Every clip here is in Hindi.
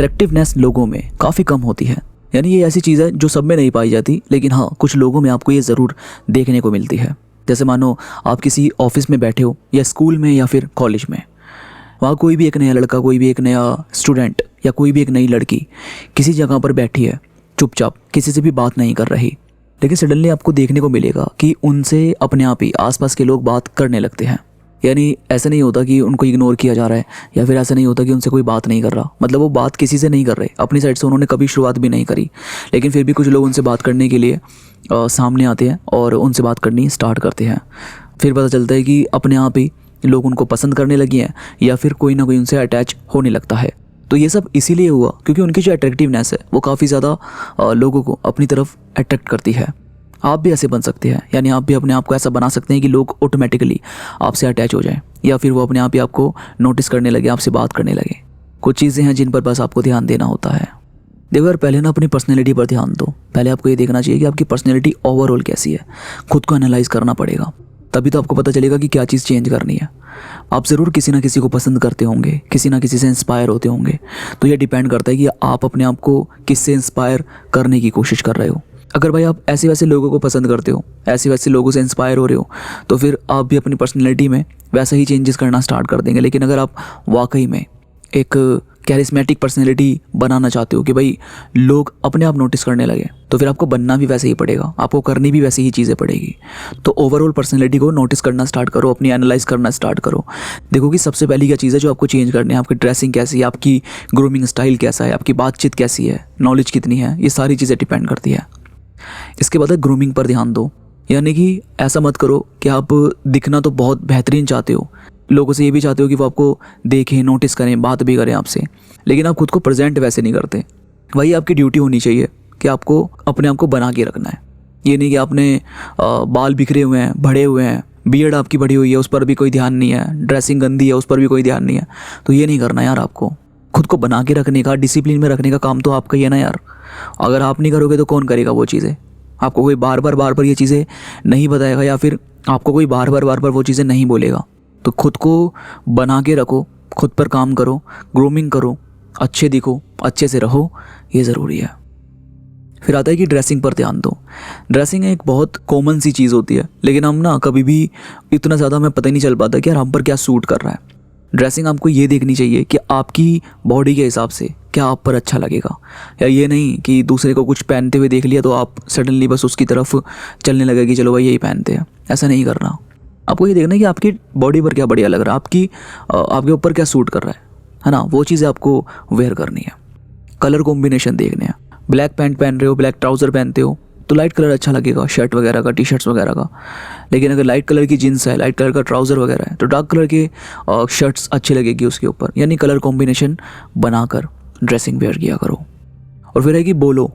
अट्रैक्टिवनेस लोगों में काफ़ी कम होती है। यानी ये ऐसी चीज़ है जो सब में नहीं पाई जाती, लेकिन हाँ कुछ लोगों में आपको ये ज़रूर देखने को मिलती है। जैसे मानो आप किसी ऑफिस में बैठे हो या स्कूल में या फिर कॉलेज में, वहाँ कोई भी एक नया लड़का, कोई भी एक नया स्टूडेंट या कोई भी एक नई लड़की किसी जगह पर बैठी है, चुपचाप किसी से भी बात नहीं कर रही, लेकिन सडनली आपको देखने को मिलेगा कि उनसे अपने आप ही आसपास के लोग बात करने लगते हैं। यानी ऐसा नहीं होता कि उनको इग्नोर किया जा रहा है, या फिर ऐसा नहीं होता कि उनसे कोई बात नहीं कर रहा, मतलब वो बात किसी से नहीं कर रहे, अपनी साइड से उन्होंने कभी शुरुआत भी नहीं करी, लेकिन फिर भी कुछ लोग उनसे बात करने के लिए सामने आते हैं और उनसे बात करनी स्टार्ट करते हैं। फिर पता चलता है कि अपने आप ही लोग उनको पसंद करने लगे हैं या फिर कोई ना कोई उनसे अटैच होने लगता है। तो ये सब इसीलिए हुआ क्योंकि उनकी जो अट्रैक्टिवनेस है वो काफ़ी ज़्यादा लोगों को अपनी तरफ अट्रैक्ट करती है। आप भी ऐसे बन सकते हैं, यानी आप भी अपने आप को ऐसा बना सकते हैं कि लोग ऑटोमेटिकली आपसे अटैच हो जाएं, या फिर वो अपने आप ही आपको नोटिस करने लगे, आपसे बात करने लगे। कुछ चीज़ें हैं जिन पर बस आपको ध्यान देना होता है। देखो यार, पहले ना अपनी पर्सनैलिटी पर ध्यान दो। पहले आपको ये देखना चाहिए कि आपकी पर्सनैलिटी ओवरऑल कैसी है, खुद को एनालाइज करना पड़ेगा, तभी तो आपको पता चलेगा कि क्या चीज़ चेंज करनी है। आप ज़रूर किसी ना किसी को पसंद करते होंगे, किसी ना किसी से इंस्पायर होते होंगे, तो ये डिपेंड करता है कि आप अपने आप को किससे इंस्पायर करने की कोशिश कर रहे हो। अगर भाई आप ऐसे वैसे लोगों को पसंद करते हो, ऐसे वैसे लोगों से इंस्पायर हो रहे हो, तो फिर आप भी अपनी पर्सनैलिटी में वैसा ही चेंजेस करना स्टार्ट कर देंगे। लेकिन अगर आप वाकई में एक कैरिस्मेटिक पर्सनैलिटी बनाना चाहते हो कि भाई लोग अपने आप नोटिस करने लगे, तो फिर आपको बनना भी वैसे ही पड़ेगा, आपको करनी भी वैसी ही चीज़ें पड़ेगी। तो ओवरऑल पर्सनैलिटी को नोटिस करना स्टार्ट करो, अपनी एनालाइज करना स्टार्ट करो। देखो कि सबसे पहली क्या चीज़ है जो आपको चेंज करनी है, आपकी ड्रेसिंग कैसी है, आपकी ग्रूमिंग स्टाइल कैसा है, आपकी बातचीत कैसी है, नॉलेज कितनी है, ये सारी चीज़ें डिपेंड करती है। इसके बाद ग्रूमिंग पर ध्यान दो। यानी कि ऐसा मत करो कि आप दिखना तो बहुत बेहतरीन चाहते हो, लोगों से ये भी चाहते हो कि वो आपको देखें, नोटिस करें, बात भी करें आपसे, लेकिन आप खुद को प्रेजेंट वैसे नहीं करते। वही आपकी ड्यूटी होनी चाहिए कि आपको अपने आप को बना के रखना है। ये नहीं कि आपने बाल बिखरे हुए हैं, बड़े हुए हैं, बियर्ड आपकी बड़ी हुई है, उस पर भी कोई ध्यान नहीं है, ड्रेसिंग गंदी है, उस पर भी कोई ध्यान नहीं है। तो ये नहीं करना यार, आपको खुद को बना के रखने का, डिसिप्लिन में रखने का काम तो आपका ही है ना यार। अगर आप नहीं करोगे तो कौन करेगा वो चीज़ें? आपको कोई बार बार ये चीज़ें नहीं बताएगा, या फिर आपको कोई बार बार वो चीज़ें नहीं बोलेगा। तो खुद को बना के रखो, खुद पर काम करो, ग्रूमिंग करो, अच्छे दिखो, अच्छे से रहो, ये ज़रूरी है। फिर आता है कि ड्रेसिंग पर ध्यान दो। ड्रेसिंग एक बहुत कॉमन सी चीज़ होती है, लेकिन हम ना कभी भी इतना ज़्यादा हमें पता ही नहीं चल पाता कि यार हम पर क्या सूट कर रहा है। ड्रेसिंग आपको ये देखनी चाहिए कि आपकी बॉडी के हिसाब से क्या आप पर अच्छा लगेगा, या ये नहीं कि दूसरे को कुछ पहनते हुए देख लिया तो आप सडनली बस उसकी तरफ चलने लगे कि चलो भाई यही पहनते हैं। ऐसा नहीं करना। आपको ये देखना है कि आपकी बॉडी पर क्या बढ़िया लग रहा है, आपके ऊपर क्या सूट कर रहा है ना, वो चीज़ें आपको वेयर करनी है। कलर कॉम्बिनेशन देखने हैं। ब्लैक पैंट पहन रहे हो, ब्लैक ट्राउज़र पहनते हो तो लाइट कलर अच्छा लगेगा, शर्ट वगैरह का, टी शर्ट्स वगैरह का। लेकिन अगर लाइट कलर की जीन्स है, लाइट कलर का ट्राउज़र वगैरह है, तो डार्क कलर के शर्ट्स अच्छी लगेगी उसके ऊपर। यानी कलर कॉम्बिनेशन बनाकर ड्रेसिंग वेयर किया करो। और फिर है कि बोलो,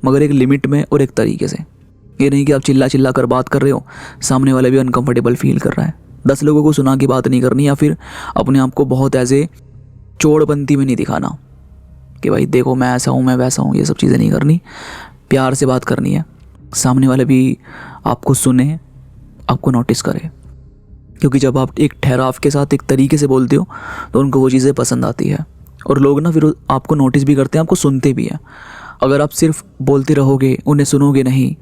मगर एक लिमिट में और एक तरीके से। ये नहीं कि आप चिल्ला चिल्ला कर बात कर रहे हो, सामने वाला भी अनकंफर्टेबल फील कर रहा है। 10 लोगों को सुना के बात नहीं करनी, या फिर अपने आप को बहुत ऐसे चोड़पंती में नहीं दिखाना कि भाई देखो मैं ऐसा हूँ, मैं वैसा हूँ। ये सब चीज़ें नहीं करनी, प्यार से बात करनी है। सामने वाले भी आपको सुने, आपको नोटिस करे, क्योंकि जब आप एक ठहराव के साथ एक तरीके से बोलते हो तो उनको वो चीज़ें पसंद आती है, और लोग ना फिर आपको नोटिस भी करते हैं, आपको सुनते भी हैं। अगर आप सिर्फ बोलते रहोगे, उन्हें सुनोगे नहीं,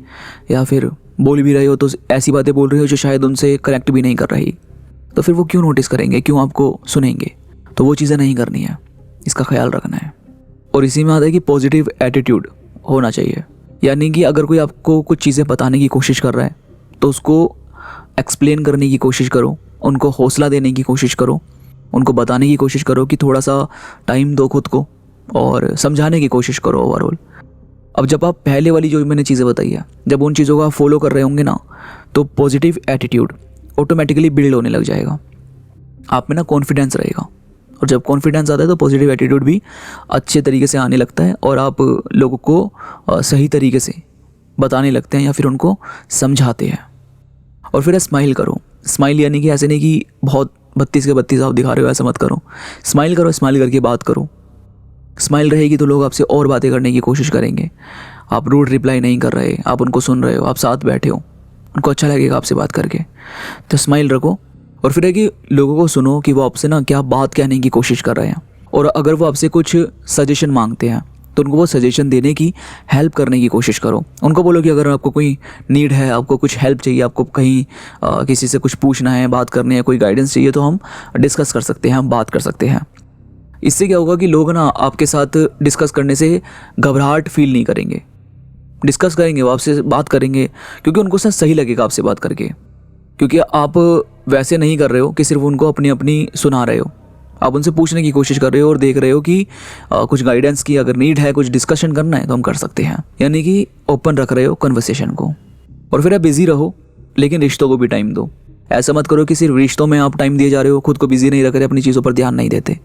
या फिर बोल भी रहे हो तो ऐसी बातें बोल रहे हो जो शायद उनसे कनेक्ट भी नहीं कर रही, तो फिर वो क्यों नोटिस करेंगे, क्यों आपको सुनेंगे? तो वो चीज़ें नहीं करनी है, इसका ख्याल रखना है। और इसी में आता है कि पॉजिटिव एटीट्यूड होना चाहिए। यानी कि अगर कोई आपको कुछ चीज़ें बताने की कोशिश कर रहा है तो उसको एक्सप्लेन करने की कोशिश करो, उनको हौसला देने की कोशिश करो, उनको बताने की कोशिश करो कि थोड़ा सा टाइम दो खुद को, और समझाने की कोशिश करो ओवरऑल। अब जब आप पहले वाली जो मैंने चीज़ें बताई है, जब उन चीज़ों को आप फॉलो कर रहे होंगे ना, तो पॉजिटिव एटीट्यूड ऑटोमेटिकली बिल्ड होने लग जाएगा, आप में ना कॉन्फिडेंस रहेगा। और जब कॉन्फिडेंस आता है तो पॉजिटिव एटीट्यूड भी अच्छे तरीके से आने लगता है, और आप लोगों को सही तरीके से बताने लगते हैं या फिर उनको समझाते हैं। और फिर स्माइल करो। स्माइल यानी कि ऐसे नहीं कि बहुत 32 के 32 आप दिखा रहे हो, ऐसा मत करो। स्माइल करो, स्माइल करके बात करो। स्माइल रहेगी तो लोग आपसे और बातें करने की कोशिश करेंगे। आप रूड रिप्लाई नहीं कर रहे, आप उनको सुन रहे हो, आप साथ बैठे हो, उनको अच्छा लगेगा आपसे बात करके। तो स्माइल रखो। और फिर है कि लोगों को सुनो कि वो आपसे ना क्या बात कहने की कोशिश कर रहे हैं। और अगर वो आपसे कुछ सजेशन मांगते हैं तो उनको वो सजेशन देने की, हेल्प करने की कोशिश करो। उनको बोलो कि अगर आपको कोई नीड है, आपको कुछ हेल्प चाहिए, आपको कहीं किसी से कुछ पूछना है, बात करनी है, कोई गाइडेंस चाहिए, तो हम डिस्कस कर सकते हैं, हम बात कर सकते हैं। इससे क्या होगा कि लोग ना आपके साथ डिस्कस करने से घबराहट फील नहीं करेंगे। डिस्कस करेंगे, वो आपसे बात करेंगे क्योंकि उनको सही लगेगा आपसे बात करके, क्योंकि आप वैसे नहीं कर रहे हो कि सिर्फ उनको अपनी अपनी सुना रहे हो। आप उनसे पूछने की कोशिश कर रहे हो और देख रहे हो कि कुछ गाइडेंस की अगर नीड है, कुछ डिस्कशन करना है तो हम कर सकते हैं। यानी कि ओपन रख रहे हो कन्वर्सेशन को। और फिर आप बिज़ी रहो, लेकिन रिश्तों को भी टाइम दो। ऐसा मत करो कि सिर्फ रिश्तों में आप टाइम दिए जा रहे हो, खुद को बिजी नहीं रख रहे, अपनी चीज़ों पर ध्यान नहीं देते।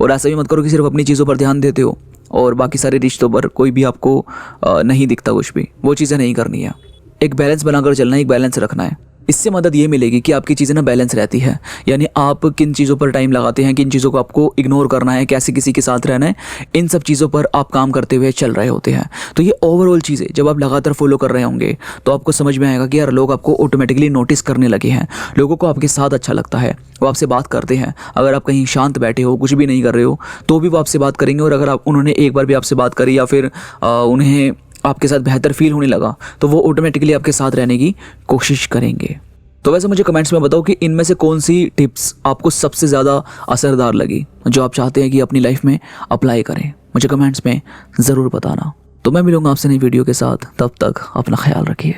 और ऐसा भी मत करो कि सिर्फ अपनी चीज़ों पर ध्यान देते हो और बाकी सारे रिश्तों पर कोई भी आपको नहीं दिखता कुछ भी। वो चीज़ें नहीं करनी है। एक बैलेंस बनाकर चलना है, एक बैलेंस रखना है। इससे मदद ये मिलेगी कि आपकी चीज़ें ना बैलेंस रहती है। यानी आप किन चीज़ों पर टाइम लगाते हैं, किन चीज़ों को आपको इग्नोर करना है, कैसे किसी के साथ रहना है, इन सब चीज़ों पर आप काम करते हुए चल रहे होते हैं। तो ये ओवरऑल चीज़ें जब आप लगातार फॉलो कर रहे होंगे तो आपको समझ में आएगा कि यार लोग आपको ऑटोमेटिकली नोटिस करने लगे हैं। लोगों को आपके साथ अच्छा लगता है, वो आपसे बात करते हैं। अगर आप कहीं शांत बैठे हो, कुछ भी नहीं कर रहे हो, तो भी वो आपसे बात करेंगे। और अगर उन्होंने एक बार भी आपसे बात करी या फिर उन्हें आपके साथ बेहतर फील होने लगा तो वो ऑटोमेटिकली आपके साथ रहने की कोशिश करेंगे। तो वैसे मुझे कमेंट्स में बताओ कि इनमें से कौन सी टिप्स आपको सबसे ज़्यादा असरदार लगी, जो आप चाहते हैं कि अपनी लाइफ में अप्लाई करें। मुझे कमेंट्स में ज़रूर बताना। तो मैं मिलूंगा आपसे नई वीडियो के साथ, तब तक अपना ख्याल रखिए।